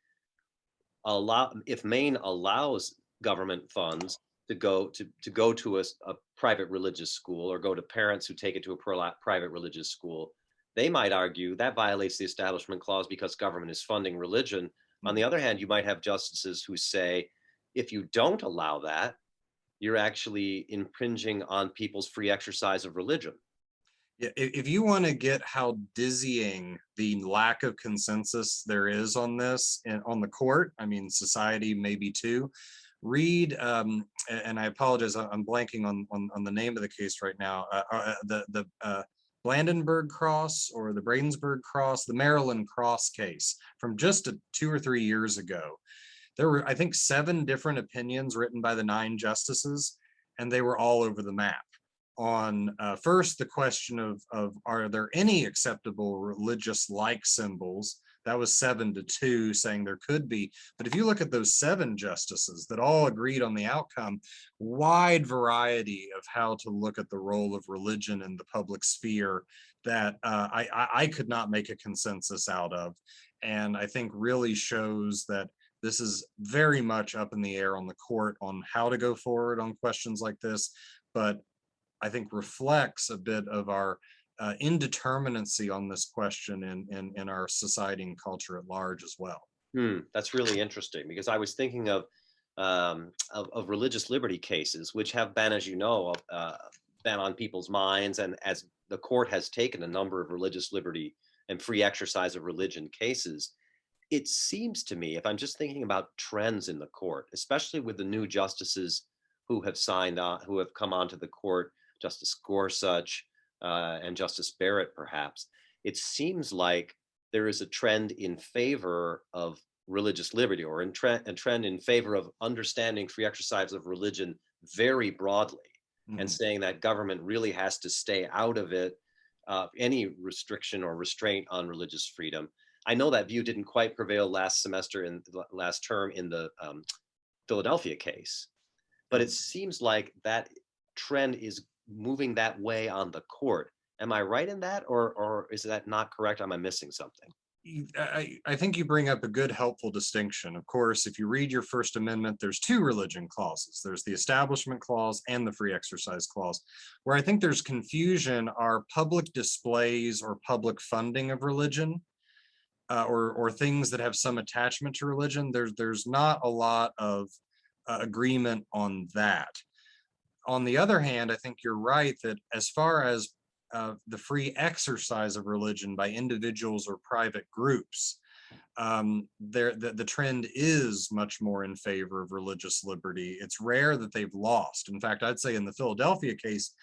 if Maine allows government funds to go to a private religious school, or go to parents who take it to a private religious school, they might argue that violates the Establishment Clause because government is funding religion. On the other hand, you might have justices who say, if you don't allow that, you're actually impinging on people's free exercise of religion. Yeah, if you want to get how dizzying the lack of consensus there is on this and on the court, I mean, society maybe too, read, and I apologize, I'm blanking on the name of the case right now, the Blandenburg Cross or the Bradensburg Cross, the Maryland Cross case from just 2 or 3 years ago. There were, I think, 7 different opinions written by the 9 justices, and they were all over the map on first the question of are there any acceptable religious like symbols. That was 7-2, saying there could be. But if you look at those 7 justices that all agreed on the outcome, wide variety of how to look at the role of religion in the public sphere that I could not make a consensus out of. And I think really shows that this is very much up in the air on the court on how to go forward on questions like this, but I think reflects a bit of our indeterminacy on this question in our society and culture at large as well. That's really interesting, because I was thinking of religious liberty cases, which have been, as you know, been on people's minds, and as the court has taken a number of religious liberty and free exercise of religion cases. It seems to me, if I'm just thinking about trends in the court, especially with the new justices who have who have come onto the court, Justice Gorsuch and Justice Barrett, perhaps, it seems like there is a trend in favor of religious liberty, or a trend in favor of understanding free exercise of religion very broadly, and saying that government really has to stay out of it, any restriction or restraint on religious freedom. I know that view didn't quite prevail last term in the Philadelphia case, but it seems like that trend is moving that way on the court. Am I right in that, or is that not correct? Am I missing something? I think you bring up a good, helpful distinction. Of course, if you read your First Amendment, there's two religion clauses. There's the Establishment Clause and the Free Exercise Clause. Where I think there's confusion are public displays or public funding of religion, or things that have some attachment to religion. There's not a lot of agreement on that. On the other hand, I think you're right that as far as the free exercise of religion by individuals or private groups, the trend is much more in favor of religious liberty. It's rare that they've lost. In fact, I'd say in the Philadelphia case,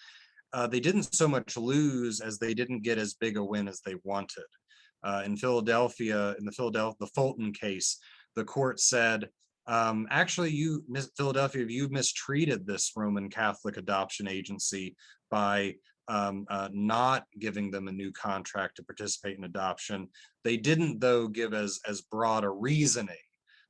they didn't so much lose as they didn't get as big a win as they wanted. In Philadelphia, the Fulton case, the court said, actually, Philadelphia, you mistreated this Roman Catholic adoption agency by not giving them a new contract to participate in adoption. They didn't, though, give as broad a reasoning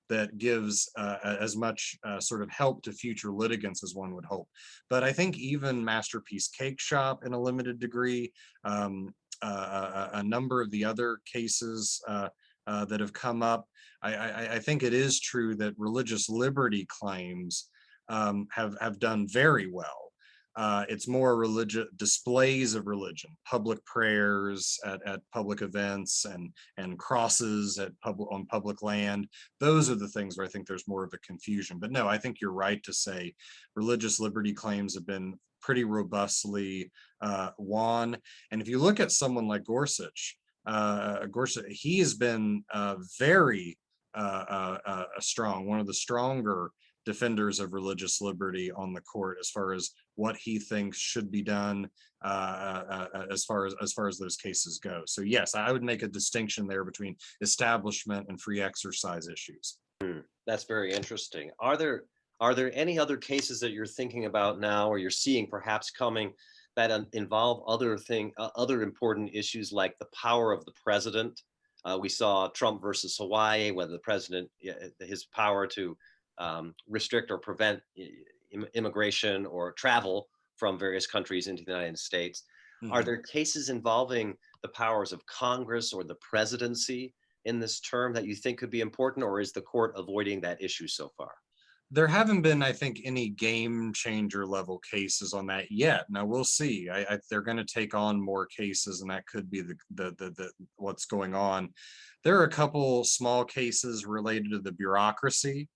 that gives as much sort of help to future litigants as one would hope. But I think even Masterpiece Cake Shop in a limited degree, a number of the other cases that have come up, I think it is true that religious liberty claims have done very well. It's more religious displays of religion, public prayers at public events, and crosses on public land. Those are the things where I think there's more of a confusion. But no, I think you're right to say religious liberty claims have been pretty robustly won. And if you look at someone like Gorsuch, he has been very strong, one of the stronger defenders of religious liberty on the court as far as what he thinks should be done as far as those cases go. So yes, I would make a distinction there between establishment and free exercise issues. That's very interesting. Are there any other cases that you're thinking about now, or you're seeing perhaps coming, that involve other important issues like the power of the president? We saw Trump versus Hawaii, whether the president, his power to restrict or prevent immigration or travel from various countries into the United States. Mm-hmm. Are there cases involving the powers of Congress or the presidency in this term that you think could be important, or is the court avoiding that issue so far? There haven't been, I think, any game changer level cases on that yet. Now we'll see. They're going to take on more cases, and that could be the what's going on. There are a couple small cases related to the bureaucracy,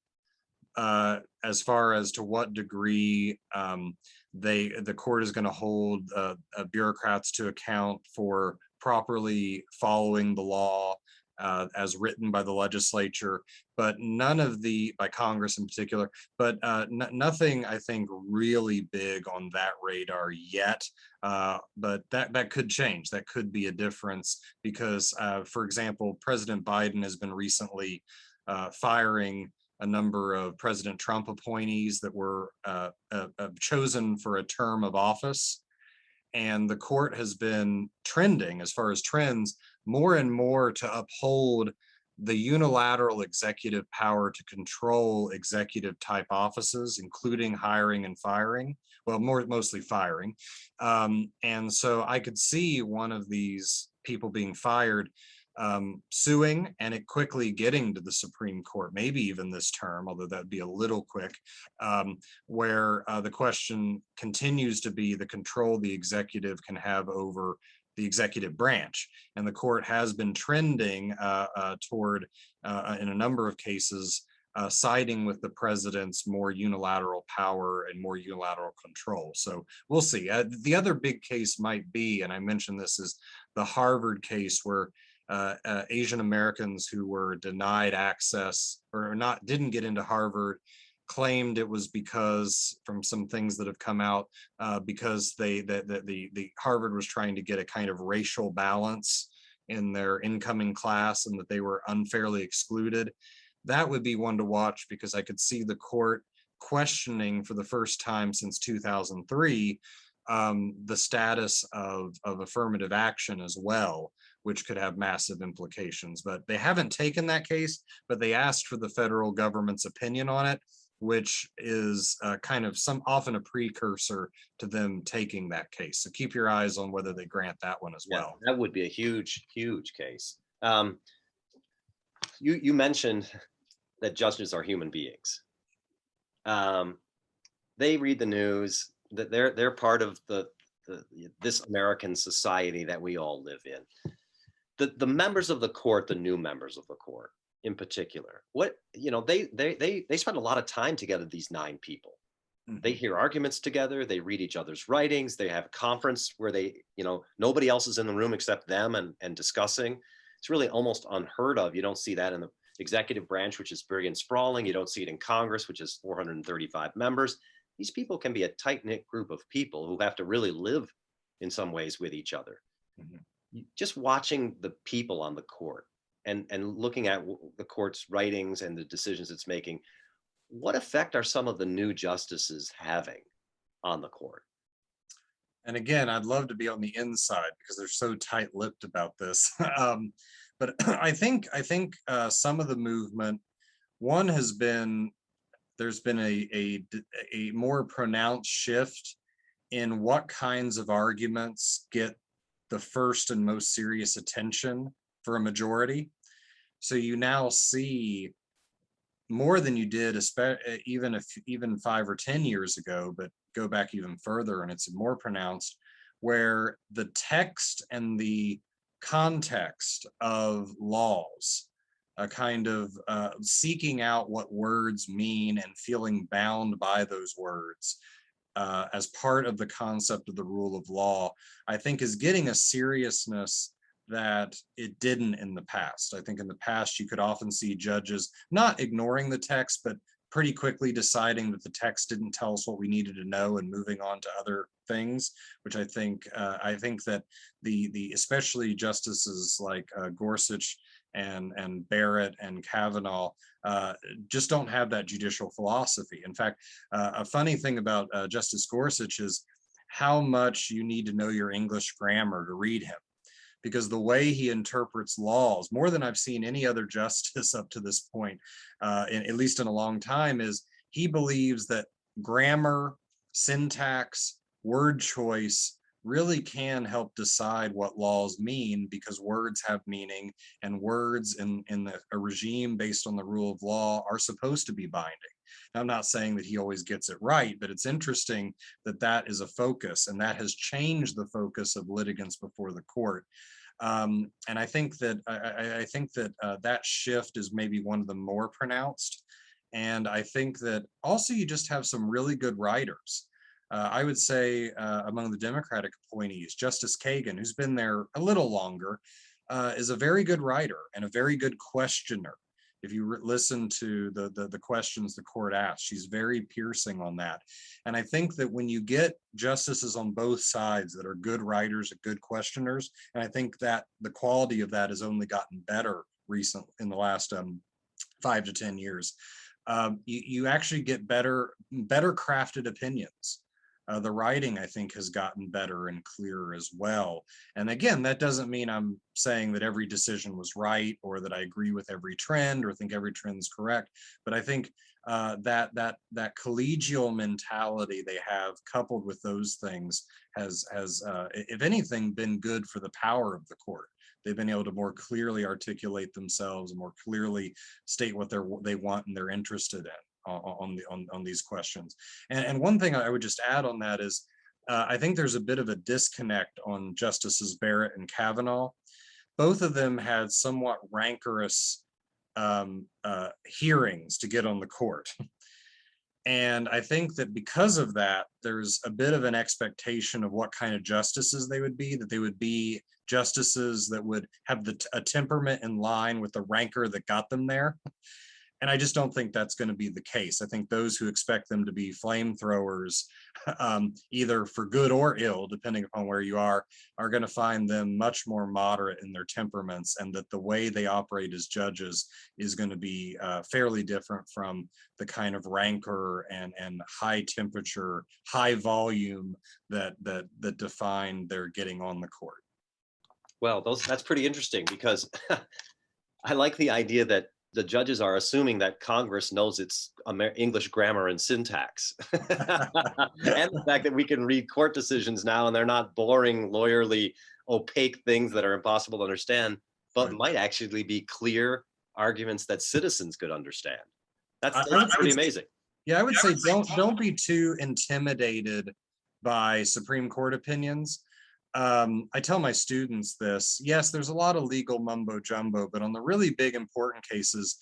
as far as to what degree the court is going to hold bureaucrats to account for properly following the law as written by the legislature, but none of by Congress in particular, but nothing, I think, really big on that radar yet. But that could change. That could be a difference because, for example, President Biden has been recently firing a number of President Trump appointees that were chosen for a term of office. And the court has been trending, as far as trends, more and more to uphold the unilateral executive power to control executive type offices, including hiring and firing. Well, mostly firing. And so I could see one of these people being fired suing and it quickly getting to the Supreme Court, maybe even this term, although that'd be a little quick, where the question continues to be the control the executive can have over the executive branch. And the court has been trending toward, in a number of cases, siding with the president's more unilateral power and more unilateral control. So we'll see. The other big case might be, and I mentioned this, is the Harvard case where Asian Americans who were denied access or didn't get into Harvard claimed it was because, from some things that have come out, because the Harvard was trying to get a kind of racial balance in their incoming class and that they were unfairly excluded. That would be one to watch because I could see the court questioning for the first time since 2003 the status of affirmative action as well, which could have massive implications. But they haven't taken that case, but they asked for the federal government's opinion on it, which is kind of often a precursor to them taking that case. So keep your eyes on whether they grant that one as well. That would be a huge, huge case. You mentioned that judges are human beings. They read the news, that they're part of this American society that we all live in. The members of the court, the new members of the court in particular, they spend a lot of time together, these 9 people. They hear arguments together, they read each other's writings, they have a conference where nobody else is in the room except them and discussing. It's really almost unheard of. You don't see that in the executive branch, which is big and sprawling. You don't see it in Congress, which is 435 members. These people can be a tight-knit group of people who have to really live in some ways with each other. Just watching the people on the court and looking at the court's writings and the decisions it's making, what effect are some of the new justices having on the court? And again, I'd love to be on the inside because they're so tight-lipped about this. But I think some of the movement, one has been, there's been a more pronounced shift in what kinds of arguments get the first and most serious attention for a majority. So you now see more than you did even 5 or 10 years ago, but go back even further and it's more pronounced, where the text and the context of laws, a kind of seeking out what words mean and feeling bound by those words as part of the concept of the rule of law, I think is getting a seriousness that it didn't in the past. I think in the past you could often see judges not ignoring the text, but pretty quickly deciding that the text didn't tell us what we needed to know and moving on to other things, which I think that the especially justices like Gorsuch and Barrett and Kavanaugh just don't have that judicial philosophy. In fact, a funny thing about Justice Gorsuch is how much you need to know your English grammar to read him, because the way he interprets laws, more than I've seen any other justice up to this point, at least in a long time, is he believes that grammar, syntax, word choice really can help decide what laws mean, because words have meaning, and words in a regime based on the rule of law are supposed to be binding. Now, I'm not saying that he always gets it right, but it's interesting that that is a focus, and that has changed the focus of litigants before the court. And I think that that shift is maybe one of the more pronounced. And I think that also you just have some really good writers. I would say among the Democratic appointees, Justice Kagan, who's been there a little longer, is a very good writer and a very good questioner. If you listen to the questions the court asks, she's very piercing on that. And I think that when you get justices on both sides that are good writers and good questioners, and I think that the quality of that has only gotten better recently in the last 5 to 10 years, you actually get better crafted opinions. The writing, I think, has gotten better and clearer as well. And again, that doesn't mean I'm saying that every decision was right or that I agree with every trend or think every trend is correct. But I think that collegial mentality they have, coupled with those things, has if anything, been good for the power of the court. They've been able to more clearly articulate themselves and more clearly state what they want and they're interested in on these questions. And one thing I would just add on that is I think there's a bit of a disconnect on Justices Barrett and Kavanaugh. Both of them had somewhat rancorous hearings to get on the court. And I think that because of that, there's a bit of an expectation of what kind of justices they would be, that they would be justices that would have a temperament in line with the rancor that got them there. And I just don't think that's going to be the case. I think those who expect them to be flamethrowers, either for good or ill, depending upon where you are going to find them much more moderate in their temperaments, and that the way they operate as judges is going to be fairly different from the kind of rancor and high temperature, high volume that define their getting on the court. Well, that's pretty interesting, because I like the idea that the judges are assuming that Congress knows its English grammar and syntax. And the fact that we can read court decisions now and they're not boring, lawyerly, opaque things that are impossible to understand, but might actually be clear arguments that citizens could understand. That's I would pretty say, amazing. yeah, I would say don't be too intimidated by Supreme Court opinions. I tell my students this. Yes, there's a lot of legal mumbo jumbo, but on the really big important cases,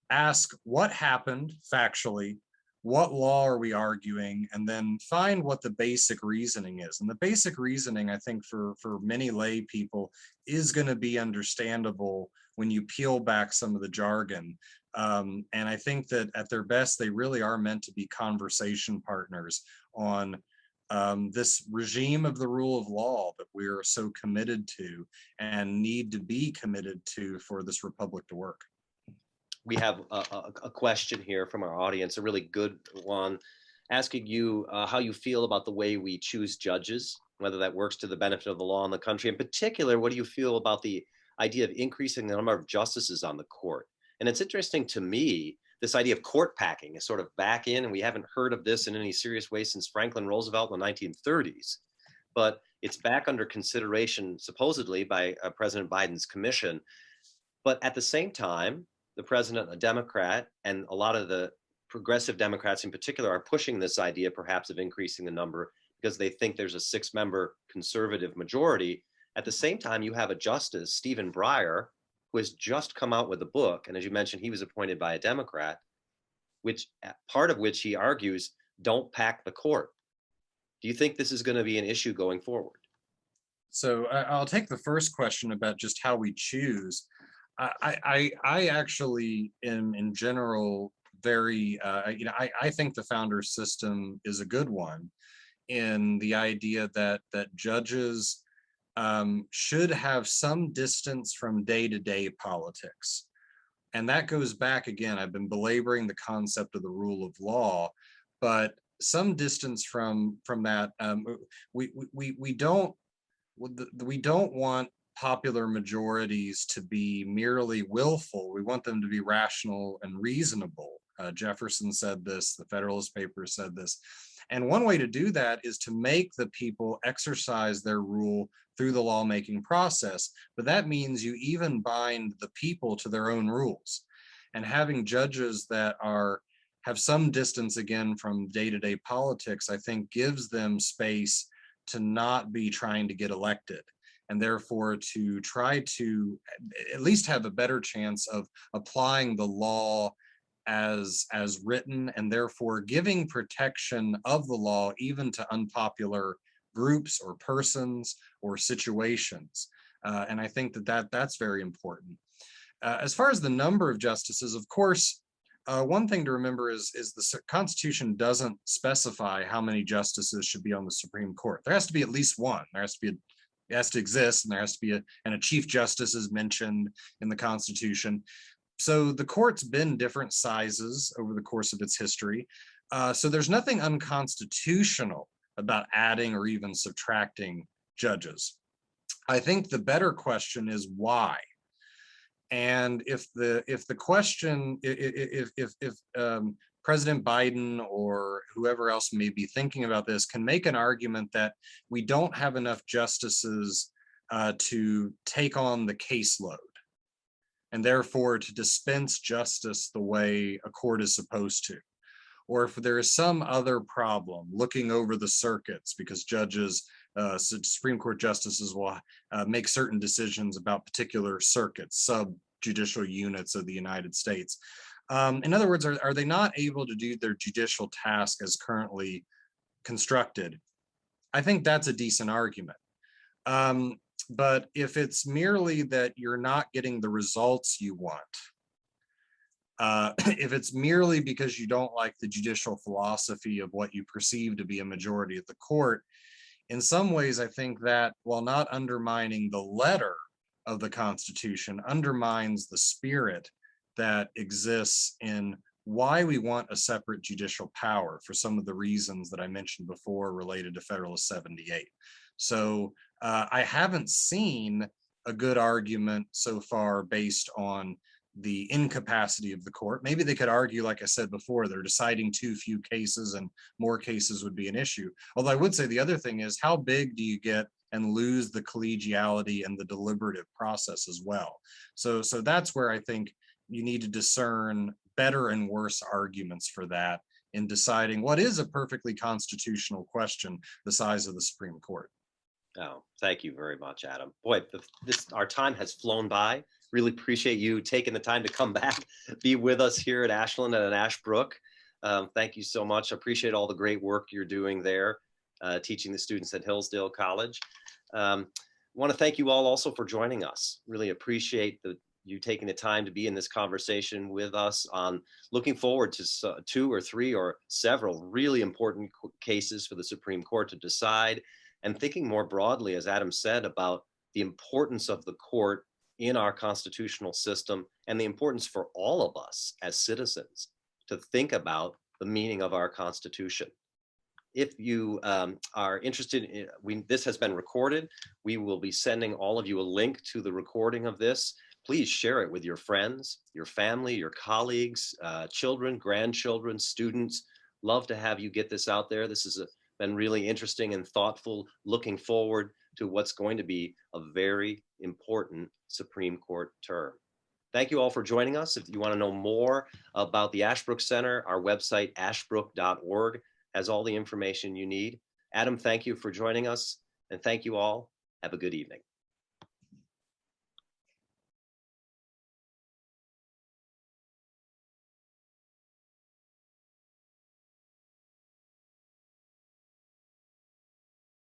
ask what happened factually, what law are we arguing, and then find what the basic reasoning is. And the basic reasoning, I think, for many lay people is going to be understandable when you peel back some of the jargon. And I think that at their best, they really are meant to be conversation partners on this regime of the rule of law that we're so committed to and need to be committed to for this republic to work. We have a question here from our audience, a really good one, asking you how you feel about the way we choose judges, whether that works to the benefit of the law in the country. In particular, what do you feel about the idea of increasing the number of justices on the court? And it's interesting to me, this idea of court packing is sort of back in, and we haven't heard of this in any serious way since Franklin Roosevelt in the 1930s. But it's back under consideration, supposedly, by President Biden's commission. But at the same time, the president, a Democrat, and a lot of the progressive Democrats in particular are pushing this idea perhaps of increasing the number because they think there's a 6-member conservative majority. At the same time, you have a justice, Stephen Breyer, who has just come out with a book. And as you mentioned, he was appointed by a Democrat, which part of which he argues, don't pack the court. Do you think this is going to be an issue going forward? So I'll take the first question about just how we choose. I actually am in general very, I think the founder system is a good one in the idea that judges should have some distance from day-to-day politics. And that goes back again, I've been belaboring the concept of the rule of law, but some distance from that, we don't want popular majorities to be merely willful. We want them to be rational and reasonable. Jefferson said this, the Federalist Papers said this. And one way to do that is to make the people exercise their rule through the lawmaking process. But that means you even bind the people to their own rules. And having judges that have some distance again from day-to-day politics, I think gives them space to not be trying to get elected, and therefore to try to at least have a better chance of applying the law as written, and therefore giving protection of the law even to unpopular groups or persons or situations. And I think that's very important. As far as the number of justices, of course, one thing to remember is the Constitution doesn't specify how many justices should be on the Supreme Court. There has to be at least one. It has to exist, and there has to be a Chief Justice is mentioned in the Constitution. So the court's been different sizes over the course of its history. So there's nothing unconstitutional about adding or even subtracting judges. I think the better question is why. And if President Biden or whoever else may be thinking about this can make an argument that we don't have enough justices to take on the caseload, and therefore to dispense justice the way a court is supposed to, or if there is some other problem looking over the circuits because judges, Supreme Court justices will make certain decisions about particular circuits, sub-judicial units of the United States. In other words, are they not able to do their judicial task as currently constructed? I think that's a decent argument. But if it's merely that you're not getting the results you want, if it's merely because you don't like the judicial philosophy of what you perceive to be a majority of the court, in some ways, I think that while not undermining the letter of the Constitution, undermines the spirit that exists in why we want a separate judicial power for some of the reasons that I mentioned before related to Federalist 78. So I haven't seen a good argument so far based on the incapacity of the court. Maybe they could argue, like I said before, they're deciding too few cases and more cases would be an issue. Although I would say the other thing is, how big do you get and lose the collegiality and the deliberative process as well? So that's where I think you need to discern better and worse arguments for that in deciding what is a perfectly constitutional question, the size of the Supreme Court. Oh, thank you very much, Adam. Boy, our time has flown by. Really appreciate you taking the time to come back, be with us here at Ashland and at Ashbrook. Thank you so much. I appreciate all the great work you're doing there, teaching the students at Hillsdale College. Want to thank you all also for joining us. Really appreciate you taking the time to be in this conversation with us on looking forward to 2 or 3 or several really important cases for the Supreme Court to decide, and thinking more broadly, as Adam said, about the importance of the court in our constitutional system and the importance for all of us as citizens to think about the meaning of our Constitution. If you are interested, this has been recorded. We will be sending all of you a link to the recording of this. Please share it with your friends, your family, your colleagues, children, grandchildren, students. Love to have you get this out there. This has been really interesting and thoughtful, looking forward to what's going to be a very important Supreme Court term. Thank you all for joining us. If you want to know more about the Ashbrook Center, our website, ashbrook.org, has all the information you need. Adam, thank you for joining us, and thank you all. Have a good evening.